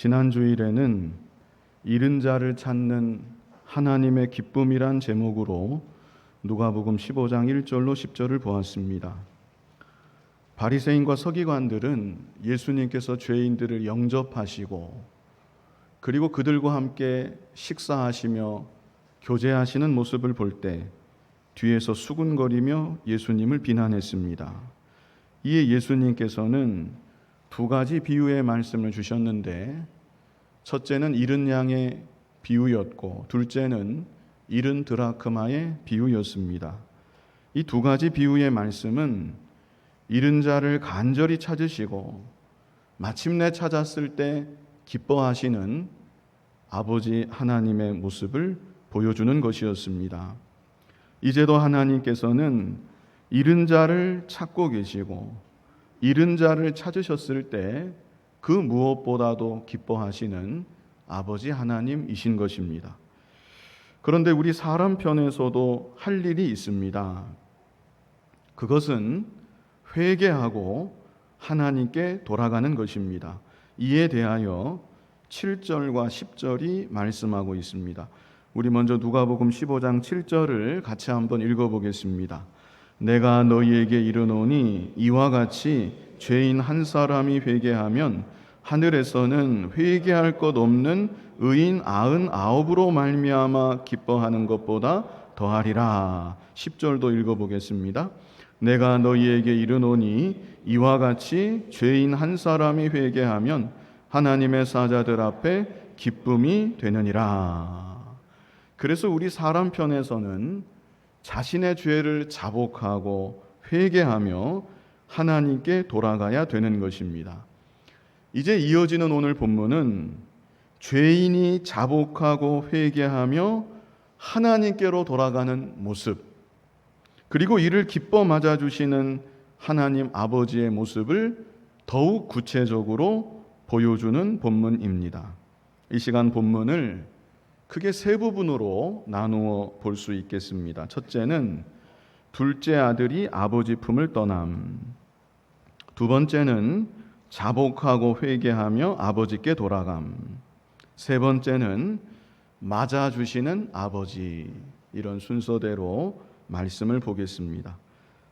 지난 주일에는 잃은 자를 찾는 하나님의 기쁨이란 제목으로 누가복음 15장 1절로 10절을 보았습니다. 바리새인과 서기관들은 예수님께서 죄인들을 영접하시고 그리고 그들과 함께 식사하시며 교제하시는 모습을 볼 때 뒤에서 수군거리며 예수님을 비난했습니다. 이에 예수님께서는 두 가지 비유의 말씀을 주셨는데, 첫째는 잃은 양의 비유였고 둘째는 잃은 드라크마의 비유였습니다. 이 두 가지 비유의 말씀은 잃은 자를 간절히 찾으시고 마침내 찾았을 때 기뻐하시는 아버지 하나님의 모습을 보여주는 것이었습니다. 이제도 하나님께서는 잃은 자를 찾고 계시고 잃은 자를 찾으셨을 때 그 무엇보다도 기뻐하시는 아버지 하나님이신 것입니다. 그런데 우리 사람 편에서도 할 일이 있습니다. 그것은 회개하고 하나님께 돌아가는 것입니다. 이에 대하여 7절과 10절이 말씀하고 있습니다. 우리 먼저 누가복음 15장 7절을 같이 한번 읽어보겠습니다. 내가 너희에게 이르노니 이와 같이 죄인 한 사람이 회개하면 하늘에서는 회개할 것 없는 의인 99으로 말미암아 기뻐하는 것보다 더하리라. 10절도 읽어보겠습니다. 내가 너희에게 이르노니 이와 같이 죄인 한 사람이 회개하면 하나님의 사자들 앞에 기쁨이 되느니라. 그래서 우리 사람 편에서는 자신의 죄를 자복하고 회개하며 하나님께 돌아가야 되는 것입니다. 이제 이어지는 오늘 본문은 죄인이 자복하고 회개하며 하나님께로 돌아가는 모습, 그리고 이를 기뻐 맞아주시는 하나님 아버지의 모습을 더욱 구체적으로 보여주는 본문입니다. 이 시간 본문을 크게 세 부분으로 나누어 볼 수 있겠습니다. 첫째는 둘째 아들이 아버지 품을 떠남, 두 번째는 자복하고 회개하며 아버지께 돌아감, 세 번째는 맞아주시는 아버지. 이런 순서대로 말씀을 보겠습니다.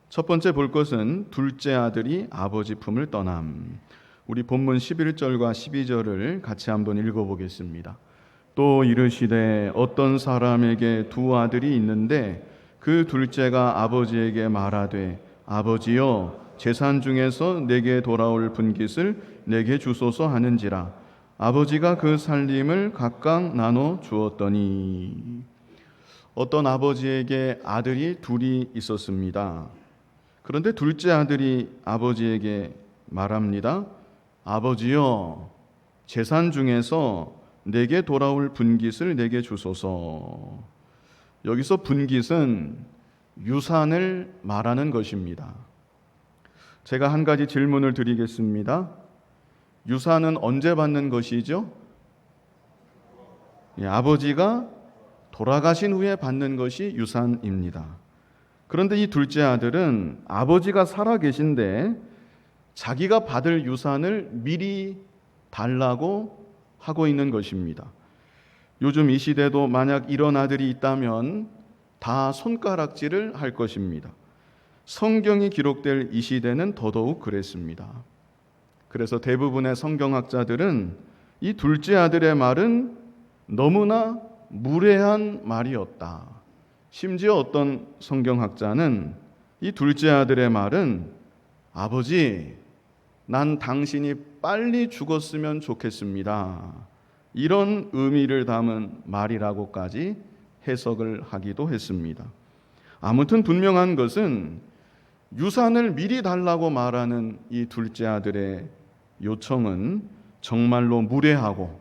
첫 번째 볼 것은 둘째 아들이 아버지 품을 떠남. 우리 본문 11절과 12절을 같이 한번 읽어보겠습니다. 또 이르시되 어떤 사람에게 두 아들이 있는데 그 둘째가 아버지에게 말하되 아버지여 재산 중에서 내게 돌아올 분깃을 내게 주소서 하는지라. 아버지가 그 살림을 각각 나눠 주었더니. 어떤 아버지에게 아들이 둘이 있었습니다. 그런데 둘째 아들이 아버지에게 말합니다. 아버지여 재산 중에서 내게 돌아올 분깃을 내게 주소서. 여기서 분깃은 유산을 말하는 것입니다. 제가 한 가지 질문을 드리겠습니다. 유산은 언제 받는 것이죠? 아버지가 돌아가신 후에 받는 것이 유산입니다. 그런데 이 둘째 아들은 아버지가 살아 계신데 자기가 받을 유산을 미리 달라고 하고 있는 것입니다. 요즘 이 시대도 만약 이런 아들이 있다면 다 손가락질을 할 것입니다. 성경이 기록될 이 시대는 더더욱 그랬습니다. 그래서 대부분의 성경학자들은 이 둘째 아들의 말은 너무나 무례한 말이었다. 심지어 어떤 성경학자는 이 둘째 아들의 말은 아버지, 난 당신이 빨리 죽었으면 좋겠습니다. 이런 의미를 담은 말이라고까지 해석을 하기도 했습니다. 아무튼 분명한 것은 유산을 미리 달라고 말하는 이 둘째 아들의 요청은 정말로 무례하고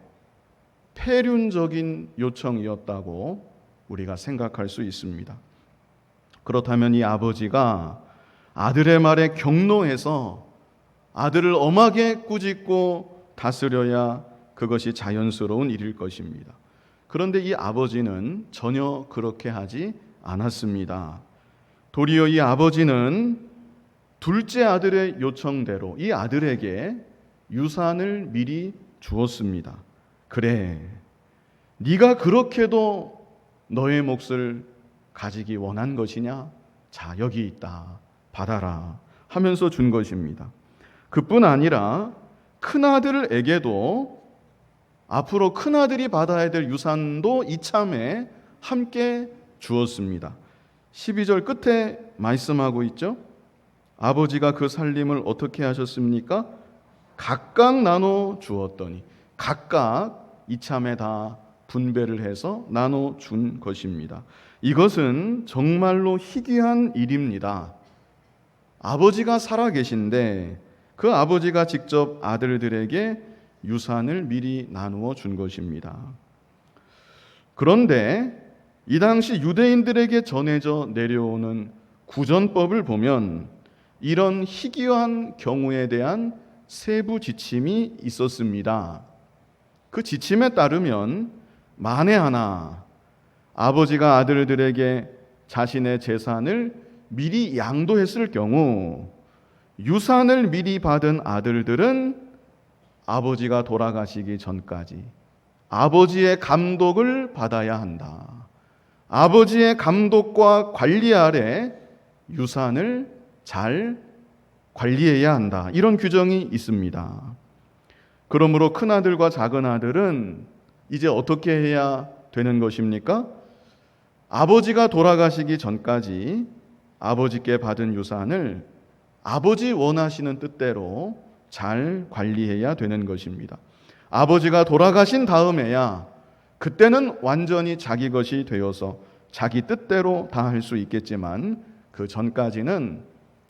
폐륜적인 요청이었다고 우리가 생각할 수 있습니다. 그렇다면 이 아버지가 아들의 말에 경노해서 아들을 엄하게 꾸짖고 다스려야 그것이 자연스러운 일일 것입니다. 그런데 이 아버지는 전혀 그렇게 하지 않았습니다. 도리어 이 아버지는 둘째 아들의 요청대로 이 아들에게 유산을 미리 주었습니다. 그래, 네가 그렇게도 너의 몫을 가지기 원한 것이냐? 자, 여기 있다. 받아라. 하면서 준 것입니다. 그뿐 아니라 큰아들에게도 앞으로 큰아들이 받아야 될 유산도 이참에 함께 주었습니다. 12절 끝에 말씀하고 있죠. 아버지가 그 살림을 어떻게 하셨습니까? 각각 나눠 주었더니, 각각 이참에 다 분배를 해서 나눠 준 것입니다. 이것은 정말로 희귀한 일입니다. 아버지가 살아계신데 그 아버지가 직접 아들들에게 유산을 미리 나누어 준 것입니다. 그런데 이 당시 유대인들에게 전해져 내려오는 구전법을 보면 이런 희귀한 경우에 대한 세부 지침이 있었습니다. 그 지침에 따르면 만에 하나 아버지가 아들들에게 자신의 재산을 미리 양도했을 경우 유산을 미리 받은 아들들은 아버지가 돌아가시기 전까지 아버지의 감독을 받아야 한다. 아버지의 감독과 관리 아래 유산을 잘 관리해야 한다. 이런 규정이 있습니다. 그러므로 큰아들과 작은아들은 이제 어떻게 해야 되는 것입니까? 아버지가 돌아가시기 전까지 아버지께 받은 유산을 아버지 원하시는 뜻대로 잘 관리해야 되는 것입니다. 아버지가 돌아가신 다음에야 그때는 완전히 자기 것이 되어서 자기 뜻대로 다 할 수 있겠지만 그 전까지는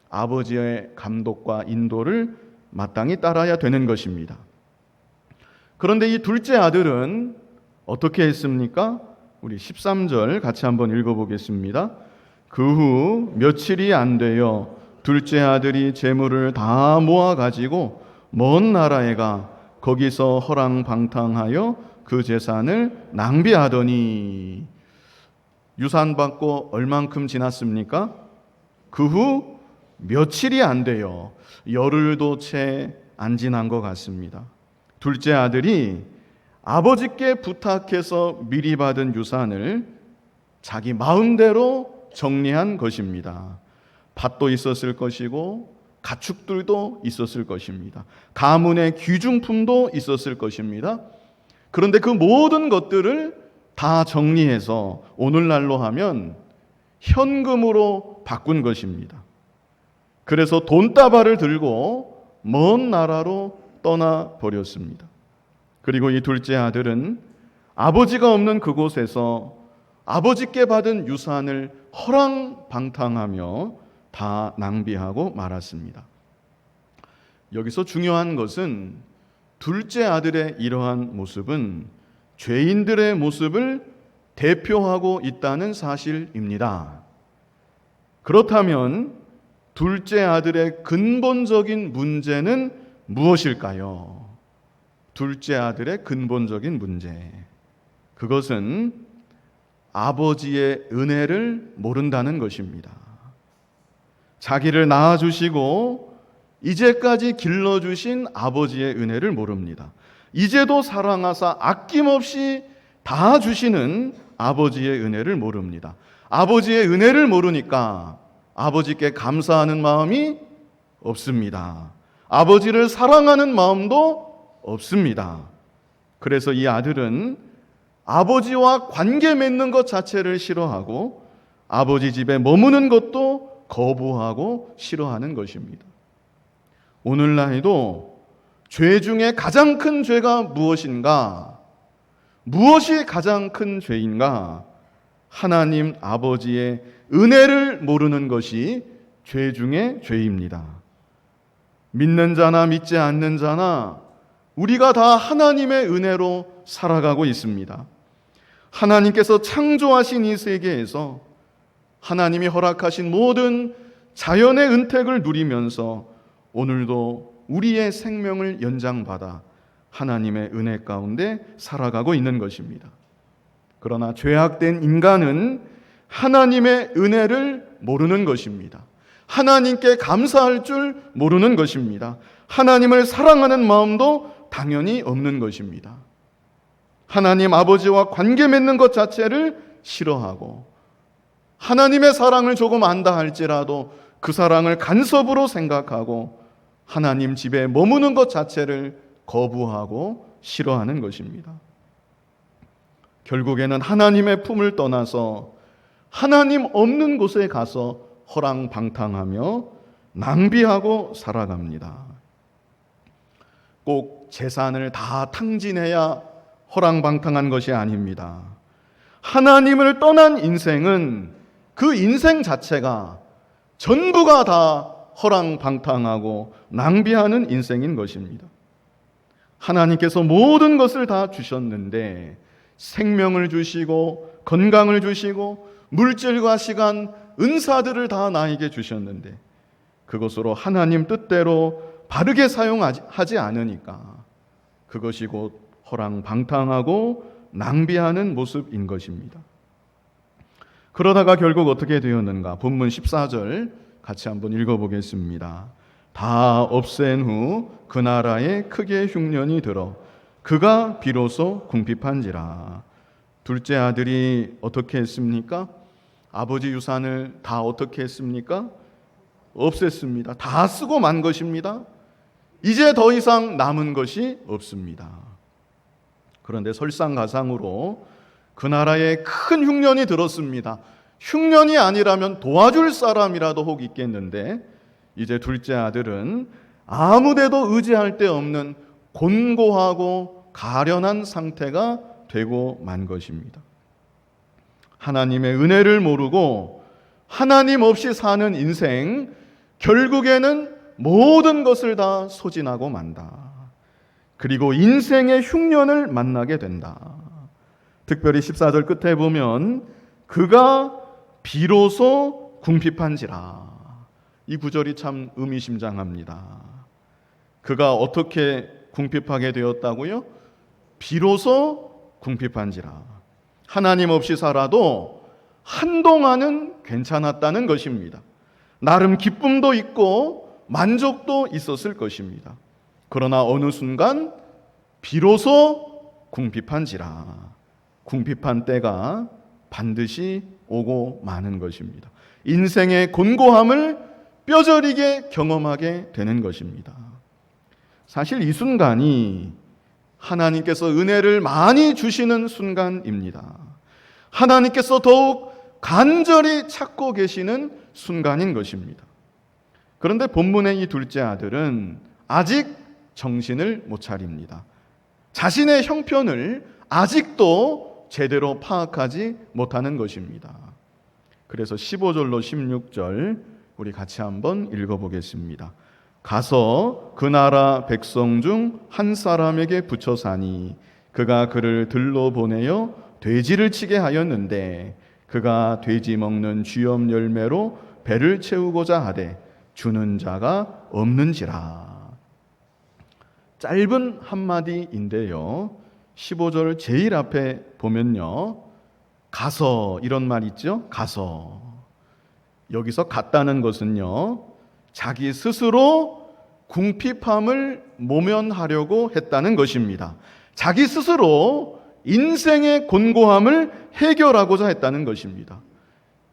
아버지의 감독과 인도를 마땅히 따라야 되는 것입니다. 그런데 이 둘째 아들은 어떻게 했습니까? 우리 13절 같이 한번 읽어보겠습니다. 그 후 며칠이 안 되어 둘째 아들이 재물을 다 모아가지고 먼 나라에 가 거기서 허랑방탕하여 그 재산을 낭비하더니 유산 받고 얼만큼 지났습니까? 그 후 며칠이 안 돼요. 열흘도 채 안 지난 것 같습니다. 둘째 아들이 아버지께 부탁해서 미리 받은 유산을 자기 마음대로 정리한 것입니다. 밭도 있었을 것이고 가축들도 있었을 것입니다. 가문의 귀중품도 있었을 것입니다. 그런데 그 모든 것들을 다 정리해서 오늘날로 하면 현금으로 바꾼 것입니다. 그래서 돈다발을 들고 먼 나라로 떠나버렸습니다. 그리고 이 둘째 아들은 아버지가 없는 그곳에서 아버지께 받은 유산을 허랑방탕하며 다 낭비하고 말았습니다. 여기서 중요한 것은 둘째 아들의 이러한 모습은 죄인들의 모습을 대표하고 있다는 사실입니다. 그렇다면 둘째 아들의 근본적인 문제는 무엇일까요? 둘째 아들의 근본적인 문제. 그것은 아버지의 은혜를 모른다는 것입니다. 자기를 낳아주시고 이제까지 길러주신 아버지의 은혜를 모릅니다. 이제도 사랑하사 아낌없이 다 주시는 아버지의 은혜를 모릅니다. 아버지의 은혜를 모르니까 아버지께 감사하는 마음이 없습니다. 아버지를 사랑하는 마음도 없습니다. 그래서 이 아들은 아버지와 관계 맺는 것 자체를 싫어하고 아버지 집에 머무는 것도 거부하고 싫어하는 것입니다. 오늘날에도 죄 중에 가장 큰 죄가 무엇인가? 무엇이 가장 큰 죄인가? 하나님 아버지의 은혜를 모르는 것이 죄 중에 죄입니다. 믿는 자나 믿지 않는 자나 우리가 다 하나님의 은혜로 살아가고 있습니다. 하나님께서 창조하신 이 세계에서 하나님이 허락하신 모든 자연의 은택을 누리면서 오늘도 우리의 생명을 연장받아 하나님의 은혜 가운데 살아가고 있는 것입니다. 그러나 죄악된 인간은 하나님의 은혜를 모르는 것입니다. 하나님께 감사할 줄 모르는 것입니다. 하나님을 사랑하는 마음도 당연히 없는 것입니다. 하나님 아버지와 관계 맺는 것 자체를 싫어하고 하나님의 사랑을 조금 안다 할지라도 그 사랑을 간섭으로 생각하고 하나님 집에 머무는 것 자체를 거부하고 싫어하는 것입니다. 결국에는 하나님의 품을 떠나서 하나님 없는 곳에 가서 허랑방탕하며 낭비하고 살아갑니다. 꼭 재산을 다 탕진해야 허랑방탕한 것이 아닙니다. 하나님을 떠난 인생은 그 인생 자체가 전부가 다 허랑방탕하고 낭비하는 인생인 것입니다. 하나님께서 모든 것을 다 주셨는데 생명을 주시고 건강을 주시고 물질과 시간, 은사들을 다 나에게 주셨는데 그것으로 하나님 뜻대로 바르게 사용하지 않으니까 그것이 곧 허랑방탕하고 낭비하는 모습인 것입니다. 그러다가 결국 어떻게 되었는가? 본문 14절 같이 한번 읽어보겠습니다. 다 없앤 후 그 나라에 크게 흉년이 들어 그가 비로소 궁핍한지라. 둘째 아들이 어떻게 했습니까? 아버지 유산을 다 어떻게 했습니까? 없앴습니다. 다 쓰고 만 것입니다. 이제 더 이상 남은 것이 없습니다. 그런데 설상가상으로 그 나라에 큰 흉년이 들었습니다. 흉년이 아니라면 도와줄 사람이라도 혹 있겠는데 이제 둘째 아들은 아무데도 의지할 데 없는 곤고하고 가련한 상태가 되고 만 것입니다. 하나님의 은혜를 모르고 하나님 없이 사는 인생, 결국에는 모든 것을 다 소진하고 만다. 그리고 인생의 흉년을 만나게 된다. 특별히 14절 끝에 보면 그가 비로소 궁핍한지라. 이 구절이 참 의미심장합니다. 그가 어떻게 궁핍하게 되었다고요? 비로소 궁핍한지라. 하나님 없이 살아도 한동안은 괜찮았다는 것입니다. 나름 기쁨도 있고 만족도 있었을 것입니다. 그러나 어느 순간 비로소 궁핍한지라. 궁핍한 때가 반드시 오고 마는 것입니다. 인생의 곤고함을 뼈저리게 경험하게 되는 것입니다. 사실 이 순간이 하나님께서 은혜를 많이 주시는 순간입니다. 하나님께서 더욱 간절히 찾고 계시는 순간인 것입니다. 그런데 본문의 이 둘째 아들은 아직 정신을 못 차립니다. 자신의 형편을 아직도 제대로 파악하지 못하는 것입니다. 그래서 15절로 16절 우리 같이 한번 읽어보겠습니다. 가서 그 나라 백성 중 한 사람에게 붙여 사니 그가 그를 들러 보내어 돼지를 치게 하였는데 그가 돼지 먹는 쥐염 열매로 배를 채우고자 하되 주는 자가 없는지라. 짧은 한마디인데요. 15절 제일 앞에 보면요. 가서 이런 말 있죠? 가서. 여기서 갔다는 것은요. 자기 스스로 궁핍함을 모면하려고 했다는 것입니다. 자기 스스로 인생의 곤고함을 해결하고자 했다는 것입니다.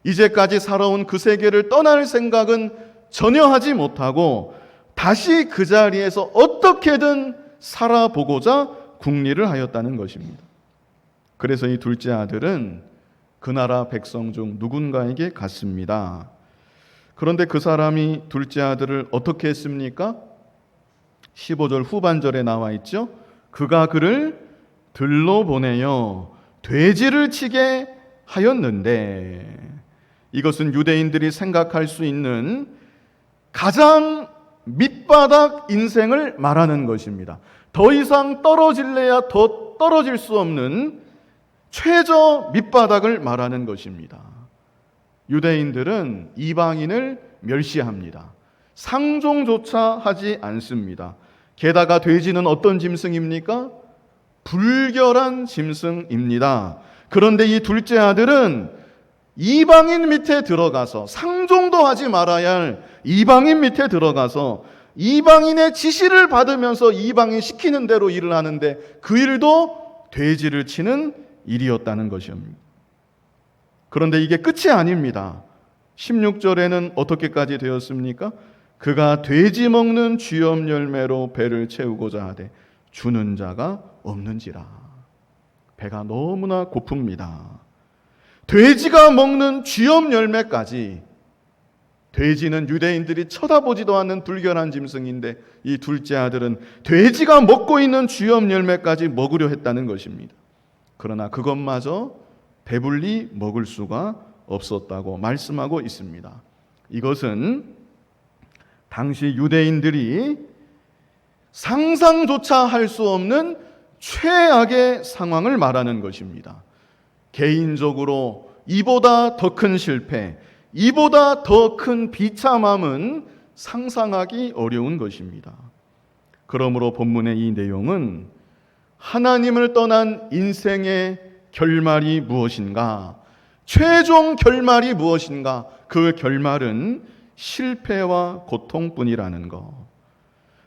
이제까지 살아온 그 세계를 떠날 생각은 전혀 하지 못하고 다시 그 자리에서 어떻게든 살아보고자 궁리를 하였다는 것입니다. 그래서 이 둘째 아들은 그 나라 백성 중 누군가에게 갔습니다. 그런데 그 사람이 둘째 아들을 어떻게 했습니까? 15절 후반절에 나와 있죠. 그가 그를 들러 보내어 돼지를 치게 하였는데, 이것은 유대인들이 생각할 수 있는 가장 밑바닥 인생을 말하는 것입니다. 더 이상 떨어질래야 더 떨어질 수 없는 최저 밑바닥을 말하는 것입니다. 유대인들은 이방인을 멸시합니다. 상종조차 하지 않습니다. 게다가 돼지는 어떤 짐승입니까? 불결한 짐승입니다. 그런데 이 둘째 아들은 이방인 밑에 들어가서, 상종도 하지 말아야 할 이방인 밑에 들어가서 이방인의 지시를 받으면서 이방인 시키는 대로 일을 하는데 그 일도 돼지를 치는 일이었다는 것입니다. 그런데 이게 끝이 아닙니다. 16절에는 어떻게까지 되었습니까? 그가 돼지 먹는 쥐염 열매로 배를 채우고자 하되 주는 자가 없는지라. 배가 너무나 고픕니다. 돼지가 먹는 쥐염 열매까지. 돼지는 유대인들이 쳐다보지도 않는 불결한 짐승인데 이 둘째 아들은 돼지가 먹고 있는 쥐염 열매까지 먹으려 했다는 것입니다. 그러나 그것마저 배불리 먹을 수가 없었다고 말씀하고 있습니다. 이것은 당시 유대인들이 상상조차 할 수 없는 최악의 상황을 말하는 것입니다. 개인적으로 이보다 더 큰 실패, 이보다 더 큰 비참함은 상상하기 어려운 것입니다. 그러므로 본문의 이 내용은 하나님을 떠난 인생의 결말이 무엇인가? 최종 결말이 무엇인가? 그 결말은 실패와 고통뿐이라는 것.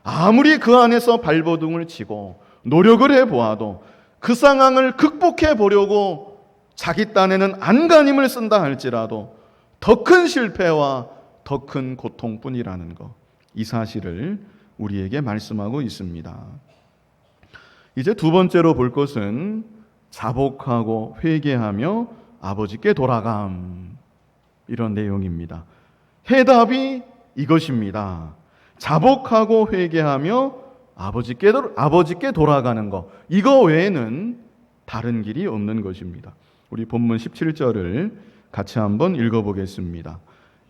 아무리 그 안에서 발버둥을 치고 노력을 해보아도 그 상황을 극복해 보려고 자기 딴에는 안간힘을 쓴다 할지라도 더 큰 실패와 더 큰 고통뿐이라는 것. 이 사실을 우리에게 말씀하고 있습니다. 이제 두 번째로 볼 것은 자복하고 회개하며 아버지께 돌아감, 이런 내용입니다. 해답이 이것입니다. 자복하고 회개하며 아버지께 돌아가는 것. 이거 외에는 다른 길이 없는 것입니다. 우리 본문 17절을 같이 한번 읽어보겠습니다.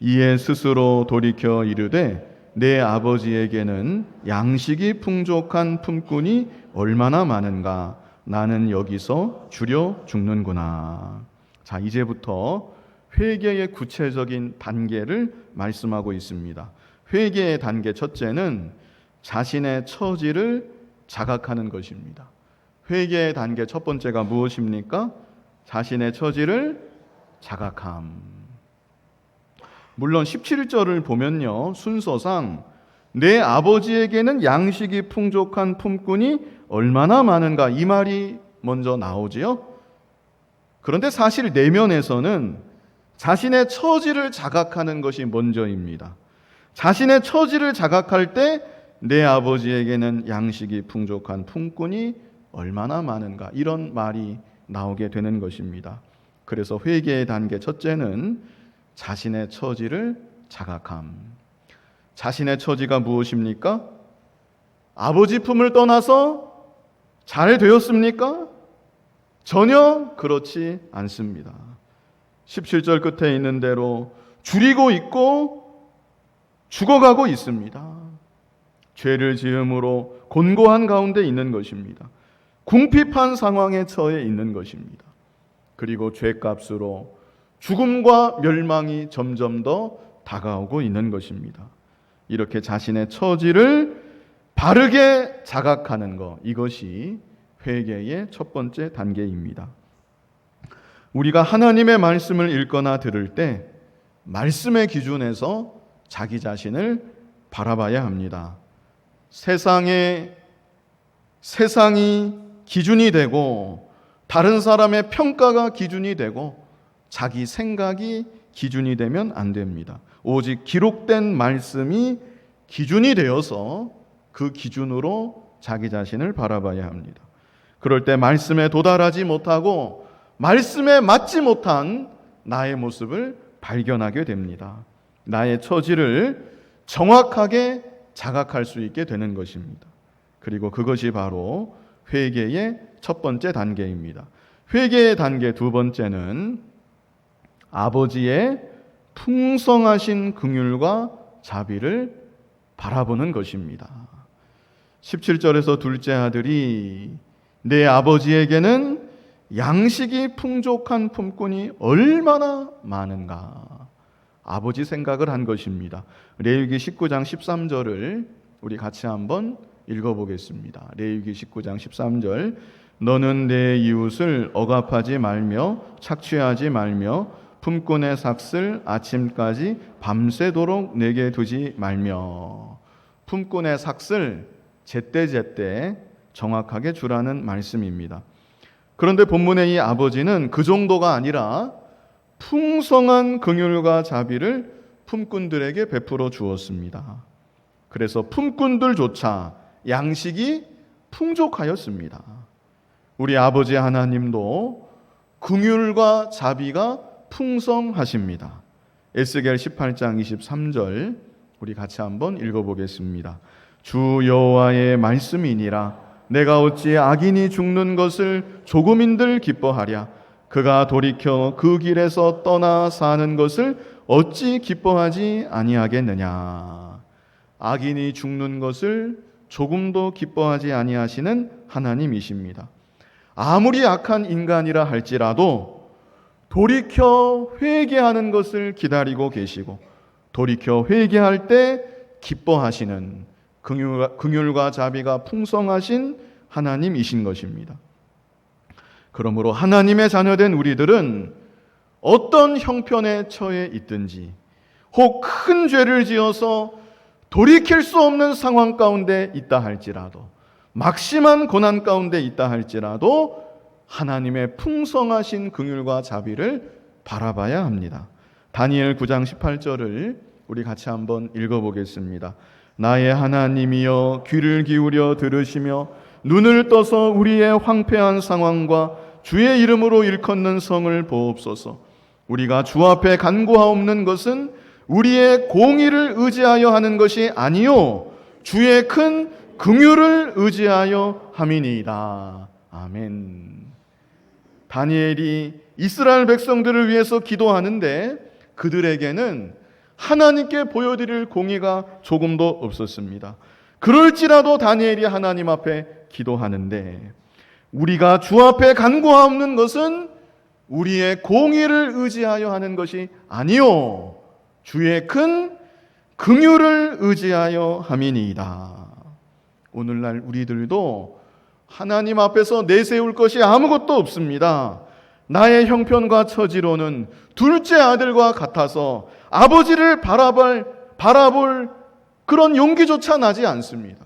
이에 스스로 돌이켜 이르되 내 아버지에게는 양식이 풍족한 품꾼이 얼마나 많은가. 나는 여기서 주려 죽는구나. 자, 이제부터 회개의 구체적인 단계를 말씀하고 있습니다. 회개의 단계 첫째는 자신의 처지를 자각하는 것입니다. 회개의 단계 첫 번째가 무엇입니까? 자신의 처지를 자각함. 물론 17절을 보면요, 순서상 내 아버지에게는 양식이 풍족한 품꾼이 얼마나 많은가, 이 말이 먼저 나오지요. 그런데 사실 내면에서는 자신의 처지를 자각하는 것이 먼저입니다. 자신의 처지를 자각할 때 내 아버지에게는 양식이 풍족한 품꾼이 얼마나 많은가, 이런 말이 나오게 되는 것입니다. 그래서 회개의 단계 첫째는 자신의 처지를 자각함. 자신의 처지가 무엇입니까? 아버지 품을 떠나서 잘 되었습니까? 전혀 그렇지 않습니다. 17절 끝에 있는 대로 줄이고 있고 죽어가고 있습니다. 죄를 지음으로 곤고한 가운데 있는 것입니다. 궁핍한 상황에 처해 있는 것입니다. 그리고 죄값으로 죽음과 멸망이 점점 더 다가오고 있는 것입니다. 이렇게 자신의 처지를 바르게 자각하는 것, 이것이 회개의 첫 번째 단계입니다. 우리가 하나님의 말씀을 읽거나 들을 때 말씀의 기준에서 자기 자신을 바라봐야 합니다. 세상이 기준이 되고 다른 사람의 평가가 기준이 되고 자기 생각이 기준이 되면 안 됩니다. 오직 기록된 말씀이 기준이 되어서 그 기준으로 자기 자신을 바라봐야 합니다. 그럴 때 말씀에 도달하지 못하고 말씀에 맞지 못한 나의 모습을 발견하게 됩니다. 나의 처지를 정확하게 자각할 수 있게 되는 것입니다. 그리고 그것이 바로 회개의 첫 번째 단계입니다. 회개의 단계 두 번째는 아버지의 풍성하신 긍휼과 자비를 바라보는 것입니다. 17절에서 둘째 아들이 내 아버지에게는 양식이 풍족한 품꾼이 얼마나 많은가, 아버지 생각을 한 것입니다. 레위기 19장 13절을 우리 같이 한번 읽어보겠습니다. 레위기 19장 13절. 너는 내 이웃을 억압하지 말며 착취하지 말며 품꾼의 삭슬 아침까지 밤새도록 내게 두지 말며. 품꾼의 삭을 제때제때 정확하게 주라는 말씀입니다. 그런데 본문의 이 아버지는 그 정도가 아니라 풍성한 긍휼과 자비를 품꾼들에게 베풀어 주었습니다. 그래서 품꾼들조차 양식이 풍족하였습니다. 우리 아버지 하나님도 긍휼과 자비가 풍성하십니다. 에스겔 18장 23절 우리 같이 한번 읽어보겠습니다. 주 여호와의 말씀이니라. 내가 어찌 악인이 죽는 것을 조금인들 기뻐하랴. 그가 돌이켜 그 길에서 떠나 사는 것을 어찌 기뻐하지 아니하겠느냐. 악인이 죽는 것을 조금도 기뻐하지 아니하시는 하나님이십니다. 아무리 악한 인간이라 할지라도 돌이켜 회개하는 것을 기다리고 계시고 돌이켜 회개할 때 기뻐하시는 긍휼과 자비가 풍성하신 하나님이신 것입니다. 그러므로 하나님의 자녀된 우리들은 어떤 형편에 처해 있든지 혹 큰 죄를 지어서 돌이킬 수 없는 상황 가운데 있다 할지라도 막심한 고난 가운데 있다 할지라도 하나님의 풍성하신 긍휼과 자비를 바라봐야 합니다. 다니엘 9장 18절을 우리 같이 한번 읽어보겠습니다. 나의 하나님이여 귀를 기울여 들으시며 눈을 떠서 우리의 황폐한 상황과 주의 이름으로 일컫는 성을 보옵소서. 우리가 주 앞에 간구하옵는 것은 우리의 공의를 의지하여 하는 것이 아니요 주의 큰 긍휼을 의지하여 함이니이다. 아멘. 다니엘이 이스라엘 백성들을 위해서 기도하는데 그들에게는 하나님께 보여드릴 공의가 조금도 없었습니다. 그럴지라도 다니엘이 하나님 앞에 기도하는데 우리가 주 앞에 간구하옵는 것은 우리의 공의를 의지하여 하는 것이 아니요 주의 큰 긍휼을 의지하여 함이니이다. 오늘날 우리들도 하나님 앞에서 내세울 것이 아무것도 없습니다. 나의 형편과 처지로는 둘째 아들과 같아서 아버지를 바라볼 그런 용기조차 나지 않습니다.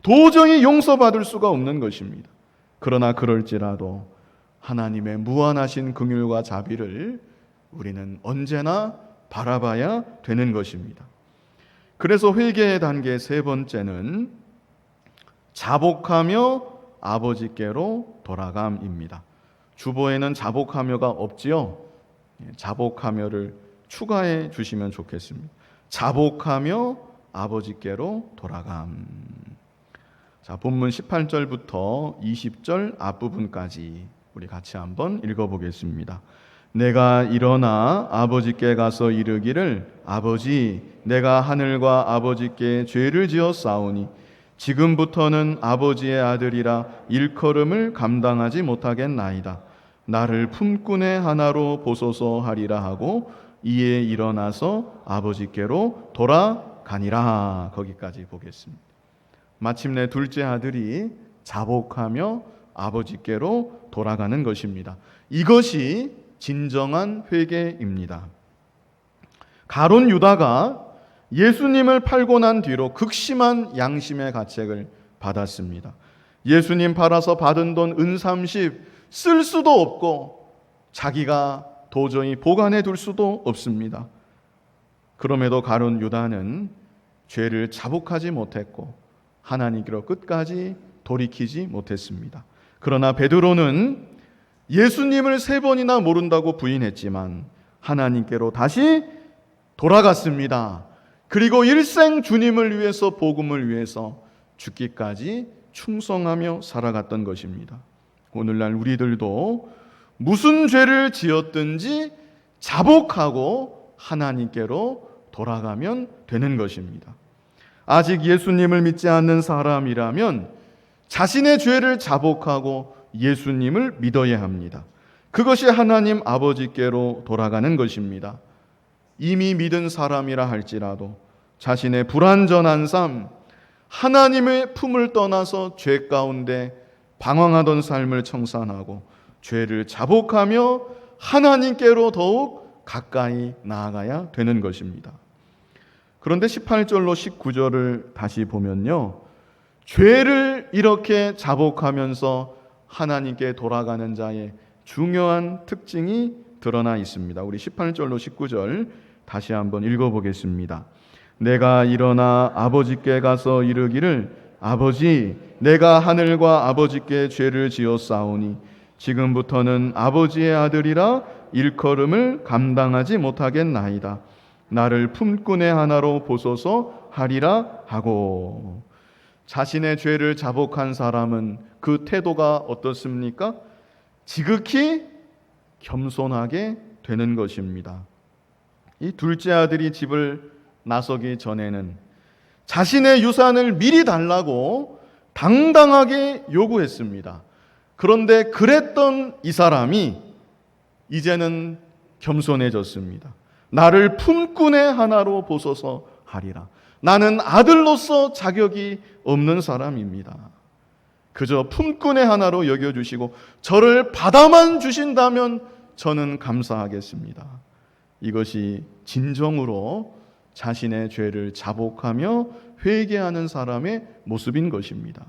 도저히 용서받을 수가 없는 것입니다. 그러나 그럴지라도 하나님의 무한하신 긍휼과 자비를 우리는 언제나 바라봐야 되는 것입니다. 그래서 회개의 단계 세 번째는 자복하며 아버지께로 돌아감입니다. 주보에는 자복하며가 없지요. 자복하며를 추가해 주시면 좋겠습니다. 자복하며 아버지께로 돌아감. 자, 본문 18절부터 20절 앞부분까지 우리 같이 한번 읽어보겠습니다. 내가 일어나 아버지께 가서 이르기를 아버지 내가 하늘과 아버지께 죄를 지었사오니 지금부터는 아버지의 아들이라 일컬음을 감당하지 못하겠나이다. 나를 품꾼의 하나로 보소서 하리라 하고 이에 일어나서 아버지께로 돌아가니라. 거기까지 보겠습니다. 마침내 둘째 아들이 자복하며 아버지께로 돌아가는 것입니다. 이것이 진정한 회개입니다. 가룟 유다가 예수님을 팔고 난 뒤로 극심한 양심의 가책을 받았습니다. 예수님 팔아서 받은 돈 은30 쓸 수도 없고 자기가 도저히 보관해 둘 수도 없습니다. 그럼에도 가룟 유다는 죄를 자복하지 못했고 하나님께로 끝까지 돌이키지 못했습니다. 그러나 베드로는 예수님을 3번이나 모른다고 부인했지만 하나님께로 다시 돌아갔습니다. 그리고 일생 주님을 위해서 복음을 위해서 죽기까지 충성하며 살아갔던 것입니다. 오늘날 우리들도 무슨 죄를 지었든지 자복하고 하나님께로 돌아가면 되는 것입니다. 아직 예수님을 믿지 않는 사람이라면 자신의 죄를 자복하고 예수님을 믿어야 합니다. 그것이 하나님 아버지께로 돌아가는 것입니다. 이미 믿은 사람이라 할지라도 자신의 불완전한 삶, 하나님의 품을 떠나서 죄 가운데 방황하던 삶을 청산하고 죄를 자복하며 하나님께로 더욱 가까이 나아가야 되는 것입니다. 그런데 18절로 19절을 다시 보면요, 죄를 이렇게 자복하면서 하나님께 돌아가는 자의 중요한 특징이 드러나 있습니다. 우리 18절로 19절 다시 한번 읽어보겠습니다. 내가 일어나 아버지께 가서 이르기를 아버지, 내가 하늘과 아버지께 죄를 지었사오니 지금부터는 아버지의 아들이라 일컬음을 감당하지 못하겠나이다. 나를 품꾼의 하나로 보소서 하리라 하고. 자신의 죄를 자복한 사람은 그 태도가 어떻습니까? 지극히 겸손하게 되는 것입니다. 이 둘째 아들이 집을 나서기 전에는 자신의 유산을 미리 달라고 당당하게 요구했습니다. 그런데 그랬던 이 사람이 이제는 겸손해졌습니다. 나를 품꾼의 하나로 보소서 하리라. 나는 아들로서 자격이 없는 사람입니다. 그저 품꾼의 하나로 여겨주시고 저를 받아만 주신다면 저는 감사하겠습니다. 이것이 진정으로 자신의 죄를 자복하며 회개하는 사람의 모습인 것입니다.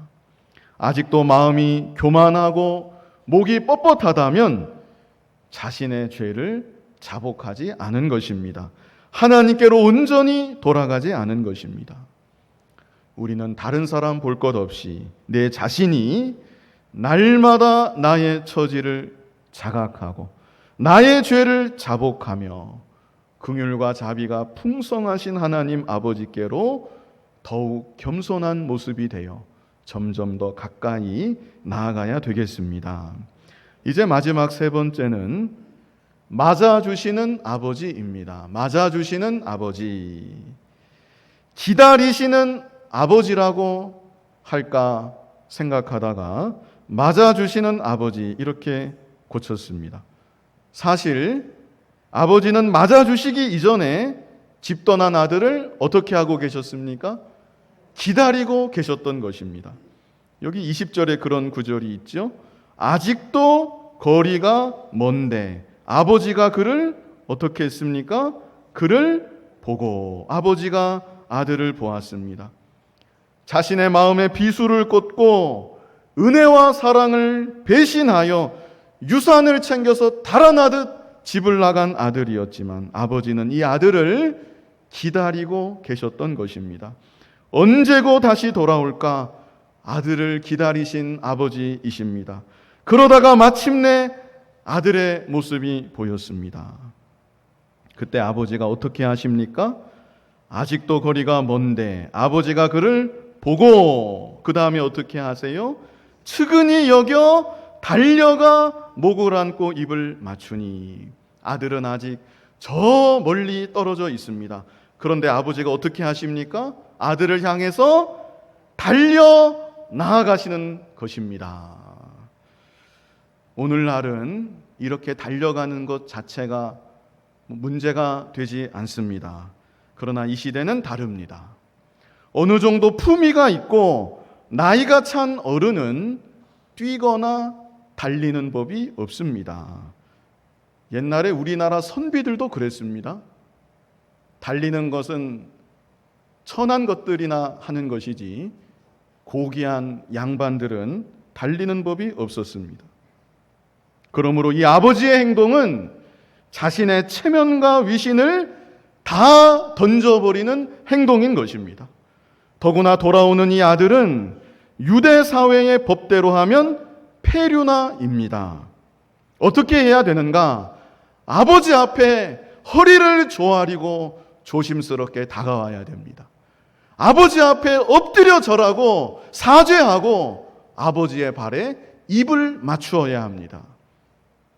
아직도 마음이 교만하고 목이 뻣뻣하다면 자신의 죄를 자복하지 않은 것입니다. 하나님께로 온전히 돌아가지 않은 것입니다. 우리는 다른 사람 볼 것 없이 내 자신이 날마다 나의 처지를 자각하고 나의 죄를 자복하며 긍휼과 자비가 풍성하신 하나님 아버지께로 더욱 겸손한 모습이 되어 점점 더 가까이 나아가야 되겠습니다. 이제 마지막 세 번째는 맞아주시는 아버지입니다. 맞아주시는 아버지. 기다리시는 아버지라고 할까 생각하다가 맞아주시는 아버지 이렇게 고쳤습니다. 사실 아버지는 맞아주시기 이전에 집 떠난 아들을 어떻게 하고 계셨습니까? 기다리고 계셨던 것입니다. 여기 20절에 그런 구절이 있죠. 아직도 거리가 먼데 아버지가 그를 어떻게 했습니까? 그를 보고 아버지가 아들을 보았습니다. 자신의 마음에 비수를 꽂고 은혜와 사랑을 배신하여 유산을 챙겨서 달아나듯 집을 나간 아들이었지만 아버지는 이 아들을 기다리고 계셨던 것입니다. 언제고 다시 돌아올까 아들을 기다리신 아버지이십니다. 그러다가 마침내 아들의 모습이 보였습니다. 그때 아버지가 어떻게 하십니까? 아직도 거리가 먼데 아버지가 그를 보고 그 다음에 어떻게 하세요? 측은히 여겨 달려가 목을 안고 입을 맞추니. 아들은 아직 저 멀리 떨어져 있습니다. 그런데 아버지가 어떻게 하십니까? 아들을 향해서 달려 나아가시는 것입니다. 오늘날은 이렇게 달려가는 것 자체가 문제가 되지 않습니다. 그러나 이 시대는 다릅니다. 어느 정도 품위가 있고 나이가 찬 어른은 뛰거나 달리는 법이 없습니다. 옛날에 우리나라 선비들도 그랬습니다. 달리는 것은 천한 것들이나 하는 것이지 고귀한 양반들은 달리는 법이 없었습니다. 그러므로 이 아버지의 행동은 자신의 체면과 위신을 다 던져버리는 행동인 것입니다. 더구나 돌아오는 이 아들은 유대 사회의 법대로 하면 폐류나입니다. 어떻게 해야 되는가? 아버지 앞에 허리를 조아리고 조심스럽게 다가와야 됩니다. 아버지 앞에 엎드려 절하고 사죄하고 아버지의 발에 입을 맞추어야 합니다.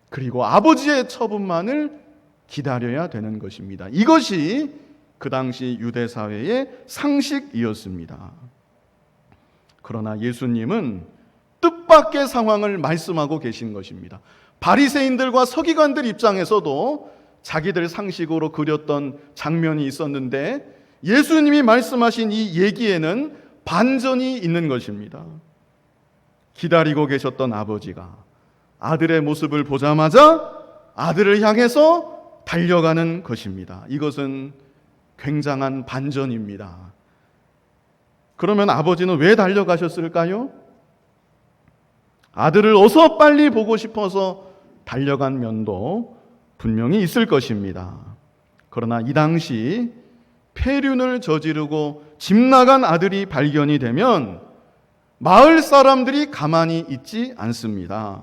그리고 아버지의 처분만을 기다려야 되는 것입니다. 이것이 그 당시 유대 사회의 상식이었습니다. 그러나 예수님은 뜻밖의 상황을 말씀하고 계신 것입니다. 바리새인들과 서기관들 입장에서도 자기들 상식으로 그렸던 장면이 있었는데 예수님이 말씀하신 이 얘기에는 반전이 있는 것입니다. 기다리고 계셨던 아버지가 아들의 모습을 보자마자 아들을 향해서 달려가는 것입니다. 이것은 굉장한 반전입니다. 그러면 아버지는 왜 달려가셨을까요? 아들을 어서 빨리 보고 싶어서 달려간 면도 분명히 있을 것입니다. 그러나 이 당시 폐륜을 저지르고 집 나간 아들이 발견이 되면 마을 사람들이 가만히 있지 않습니다.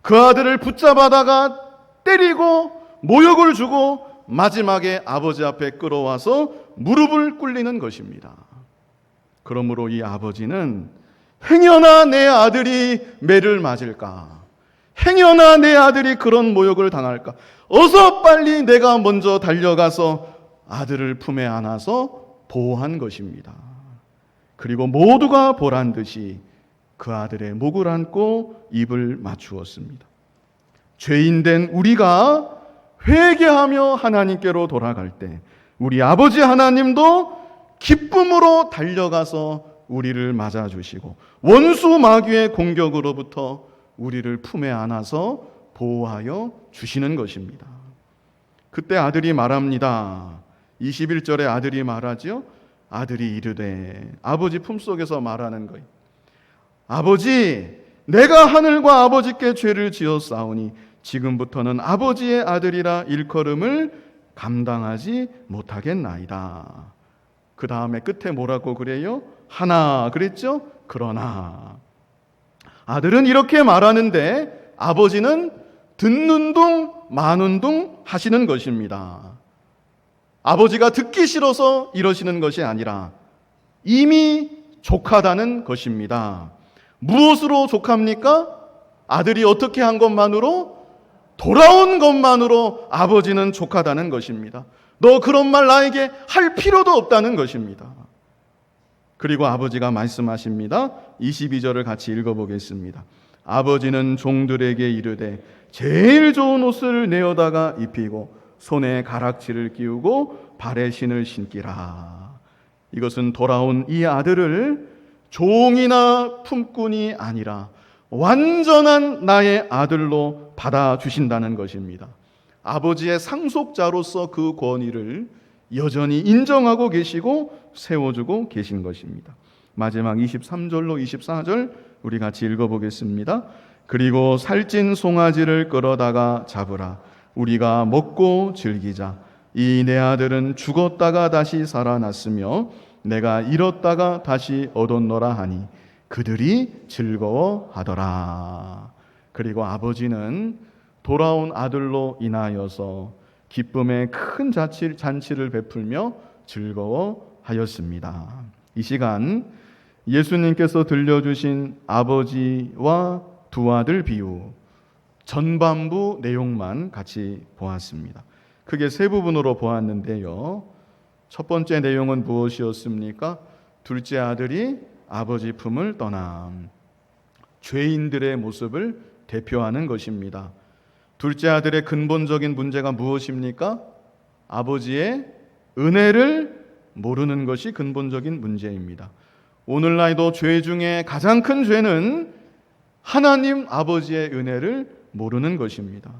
그 아들을 붙잡아다가 때리고 모욕을 주고 마지막에 아버지 앞에 끌어와서 무릎을 꿇리는 것입니다. 그러므로 이 아버지는 행여나 내 아들이 매를 맞을까? 행여나 내 아들이 그런 모욕을 당할까? 어서 빨리 내가 먼저 달려가서 아들을 품에 안아서 보호한 것입니다. 그리고 모두가 보란 듯이 그 아들의 목을 안고 입을 맞추었습니다. 죄인된 우리가 회개하며 하나님께로 돌아갈 때 우리 아버지 하나님도 기쁨으로 달려가서 우리를 맞아주시고 원수 마귀의 공격으로부터 우리를 품에 안아서 보호하여 주시는 것입니다. 그때 아들이 말합니다. 21절에 아들이 말하지요. 아들이 이르되, 아버지 품속에서 말하는 거예요. 아버지, 내가 하늘과 아버지께 죄를 지었사오니 지금부터는 아버지의 아들이라 일컬음을 감당하지 못하겠나이다. 그 다음에 끝에 뭐라고 그래요? 하나 그랬죠? 그러나 아들은 이렇게 말하는데 아버지는 듣는 둥 마는 둥 하시는 것입니다. 아버지가 듣기 싫어서 이러시는 것이 아니라 이미 족하다는 것입니다. 무엇으로 족합니까? 아들이 어떻게 한 것만으로, 돌아온 것만으로 아버지는 족하다는 것입니다. 너 그런 말 나에게 할 필요도 없다는 것입니다. 그리고 아버지가 말씀하십니다. 22절을 같이 읽어보겠습니다. 아버지는 종들에게 이르되 제일 좋은 옷을 내어다가 입히고 손에 가락지를 끼우고 발에 신을 신기라. 이것은 돌아온 이 아들을 종이나 품꾼이 아니라 완전한 나의 아들로 받아주신다는 것입니다. 아버지의 상속자로서 그 권위를 여전히 인정하고 계시고 세워주고 계신 것입니다. 마지막 23절로 24절 우리 같이 읽어보겠습니다. 그리고 살찐 송아지를 끌어다가 잡으라. 우리가 먹고 즐기자. 이 내 아들은 죽었다가 다시 살아났으며 내가 잃었다가 다시 얻었노라 하니 그들이 즐거워하더라. 그리고 아버지는 돌아온 아들로 인하여서 기쁨의 큰 잔치를 베풀며 즐거워하였습니다. 이 시간 예수님께서 들려주신 아버지와 두 아들 비유 전반부 내용만 같이 보았습니다. 크게 세 부분으로 보았는데요. 첫 번째 내용은 무엇이었습니까? 둘째 아들이 아버지 품을 떠남, 죄인들의 모습을 대표하는 것입니다. 둘째 아들의 근본적인 문제가 무엇입니까? 아버지의 은혜를 모르는 것이 근본적인 문제입니다. 오늘날도 죄 중에 가장 큰 죄는 하나님 아버지의 은혜를 모르는 것입니다.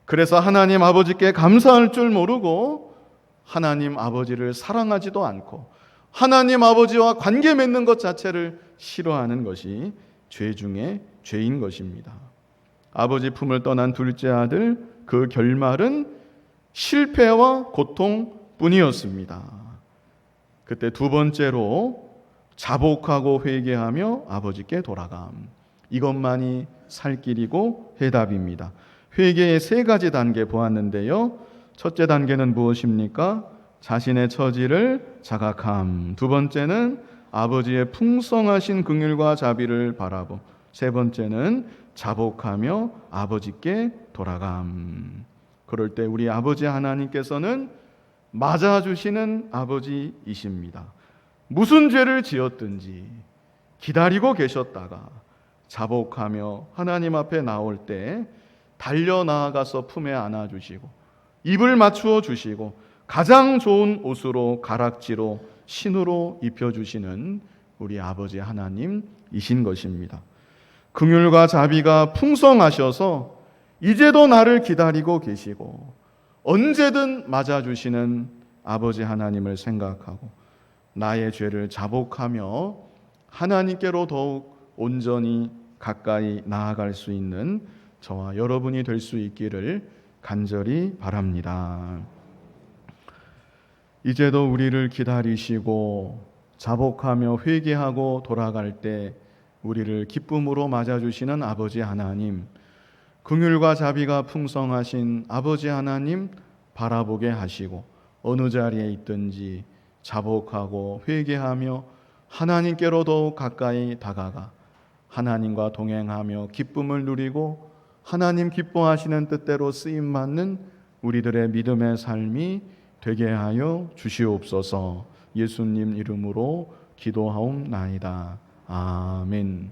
그래서 하나님 아버지께 감사할 줄 모르고 하나님 아버지를 사랑하지도 않고 하나님 아버지와 관계 맺는 것 자체를 싫어하는 것이 죄 중에 죄인 것입니다. 아버지 품을 떠난 둘째 아들, 그 결말은 실패와 고통뿐이었습니다. 그때 두 번째로 자복하고 회개하며 아버지께 돌아감. 이것만이 살 길이고 해답입니다. 회개의 세 가지 단계 보았는데요. 첫째 단계는 무엇입니까? 자신의 처지를 자각함. 두 번째는 아버지의 풍성하신 긍휼과 자비를 바라봄. 세 번째는 자복하며 아버지께 돌아감. 그럴 때 우리 아버지 하나님께서는 맞아주시는 아버지이십니다. 무슨 죄를 지었든지 기다리고 계셨다가 자복하며 하나님 앞에 나올 때 달려나아가서 품에 안아주시고 입을 맞추어 주시고 가장 좋은 옷으로 가락지로 신으로 입혀주시는 우리 아버지 하나님이신 것입니다. 긍휼과 자비가 풍성하셔서 이제도 나를 기다리고 계시고 언제든 맞아주시는 아버지 하나님을 생각하고 나의 죄를 자복하며 하나님께로 더욱 온전히 가까이 나아갈 수 있는 저와 여러분이 될 수 있기를 간절히 바랍니다. 이제도 우리를 기다리시고 자복하며 회개하고 돌아갈 때 우리를 기쁨으로 맞아주시는 아버지 하나님, 긍휼과 자비가 풍성하신 아버지 하나님 바라보게 하시고 어느 자리에 있든지 자복하고 회개하며 하나님께로 더욱 가까이 다가가 하나님과 동행하며 기쁨을 누리고 하나님 기뻐하시는 뜻대로 쓰임받는 우리들의 믿음의 삶이 되게 하여 주시옵소서. 예수님 이름으로 기도하옵나이다. 아멘.